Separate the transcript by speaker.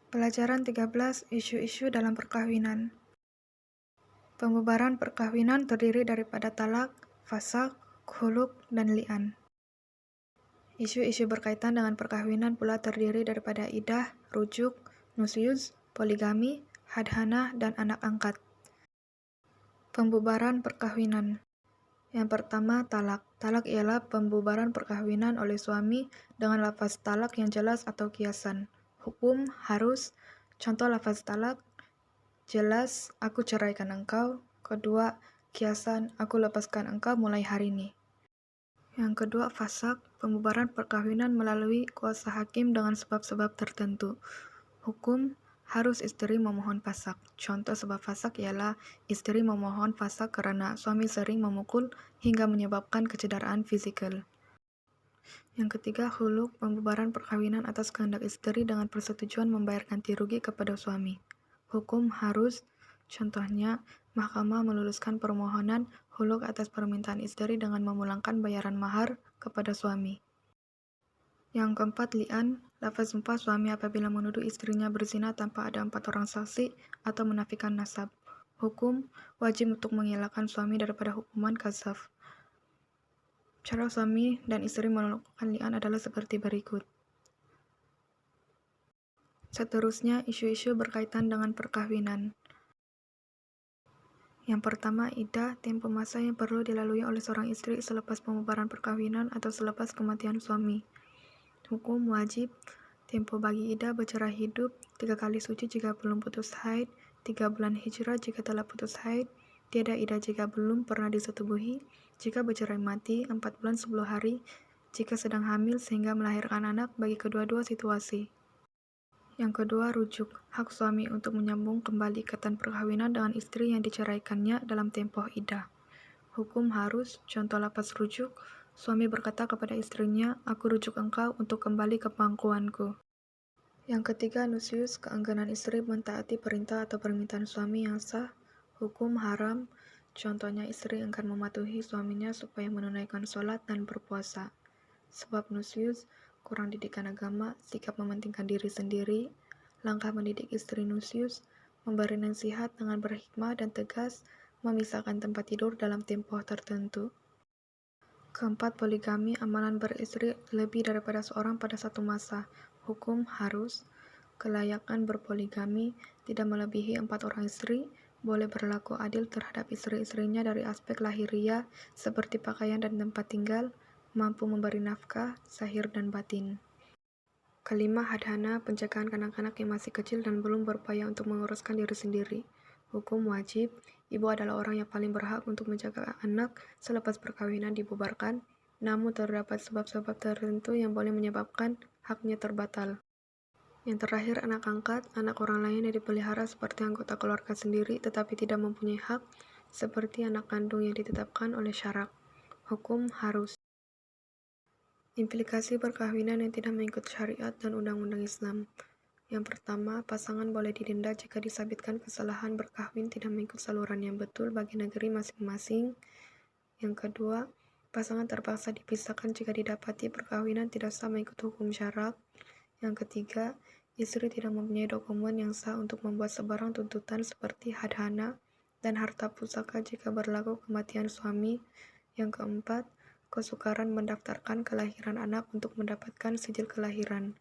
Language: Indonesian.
Speaker 1: Pelajaran 13. Isu-isu dalam perkawinan. Pembubaran perkawinan terdiri daripada talak, fasakh, khuluk, dan li'an. Isu-isu berkaitan dengan perkawinan pula terdiri daripada iddah, rujuk, nusyuz, poligami, hadhanah, dan anak angkat. Pembubaran perkawinan. Yang pertama, talak. Talak ialah pembubaran perkawinan oleh suami dengan lafaz talak yang jelas atau kiasan. Hukum harus. Contoh lafaz talak: jelas, aku ceraikan engkau. Kedua, kiasan, aku lepaskan engkau mulai hari ini. Yang kedua, fasakh, pembubaran perkawinan melalui kuasa hakim dengan sebab-sebab tertentu. Hukum harus istri memohon fasakh. Contoh sebab fasakh ialah istri memohon fasakh karena suami sering memukul hingga menyebabkan kecederaan fisikal. Yang ketiga, khuluk, pembubaran perkawinan atas kehendak istri dengan persetujuan membayar ganti rugi kepada suami. Hukum harus. Contohnya, mahkamah meluluskan permohonan khuluk atas permintaan istri dengan memulangkan bayaran mahar kepada suami. Yang keempat, li'an, lafaz sumpah suami apabila menuduh istrinya berzina tanpa ada 4 orang saksi atau menafikan nasab. Hukum wajib untuk mengelakkan suami daripada hukuman qadzaf. Cara suami dan istri melakukan li'an adalah seperti berikut. Seterusnya, isu-isu berkaitan dengan perkawinan. Yang pertama, iddah, tempo masa yang perlu dilalui oleh seorang istri selepas pembubaran perkawinan atau selepas kematian suami. Hukum wajib. Tempo bagi iddah bercerai hidup: 3 kali suci jika belum putus haid, 3 bulan hijrah jika telah putus haid, tiada iddah jika belum pernah disetubuhi, jika bercerai mati 4 bulan 10 hari, jika sedang hamil sehingga melahirkan anak bagi kedua-dua situasi. Yang kedua, rujuk, hak suami untuk menyambung kembali ikatan perkawinan dengan istri yang diceraikannya dalam tempoh iddah. Hukum harus. Contoh lafaz rujuk: suami berkata kepada istrinya, aku rujuk engkau untuk kembali ke pangkuanku. Yang ketiga, nusyuz, keengganan istri mentaati perintah atau permintaan suami yang sah. Hukum haram. Contohnya, istri enggan mematuhi suaminya supaya menunaikan sholat dan berpuasa. Sebab nusyuz: kurang didikan agama, sikap mementingkan diri sendiri. Langkah mendidik istri nusyuz: memberi nasihat dengan berhikmah dan tegas, memisahkan tempat tidur dalam tempoh tertentu. Keempat, poligami, amalan beristri lebih daripada seorang pada satu masa. Hukum harus. Kelayakan berpoligami: tidak melebihi 4 orang istri, boleh berlaku adil terhadap istri-istrinya dari aspek lahiriah seperti pakaian dan tempat tinggal, mampu memberi nafkah, zahir dan batin. Kelima, hadhanah, penjagaan kanak-kanak yang masih kecil dan belum berupaya untuk menguruskan diri sendiri. Hukum wajib. Ibu adalah orang yang paling berhak untuk menjaga anak selepas perkawinan dibubarkan, namun terdapat sebab-sebab tertentu yang boleh menyebabkan haknya terbatal. Yang terakhir, anak angkat, anak orang lain yang dipelihara seperti anggota keluarga sendiri tetapi tidak mempunyai hak, seperti anak kandung yang ditetapkan oleh syarak. Hukum harus. Implikasi perkawinan yang tidak mengikut syariat dan undang-undang Islam. Yang pertama, pasangan boleh didenda jika disabitkan kesalahan berkahwin tidak mengikut saluran yang betul bagi negeri masing-masing. Yang kedua, pasangan terpaksa dipisahkan jika didapati perkawinan tidak sah mengikut hukum syarak. Yang ketiga, istri tidak mempunyai dokumen yang sah untuk membuat sebarang tuntutan seperti hadhanah dan harta pusaka jika berlaku kematian suami. Yang keempat, kesukaran mendaftarkan kelahiran anak untuk mendapatkan sijil kelahiran.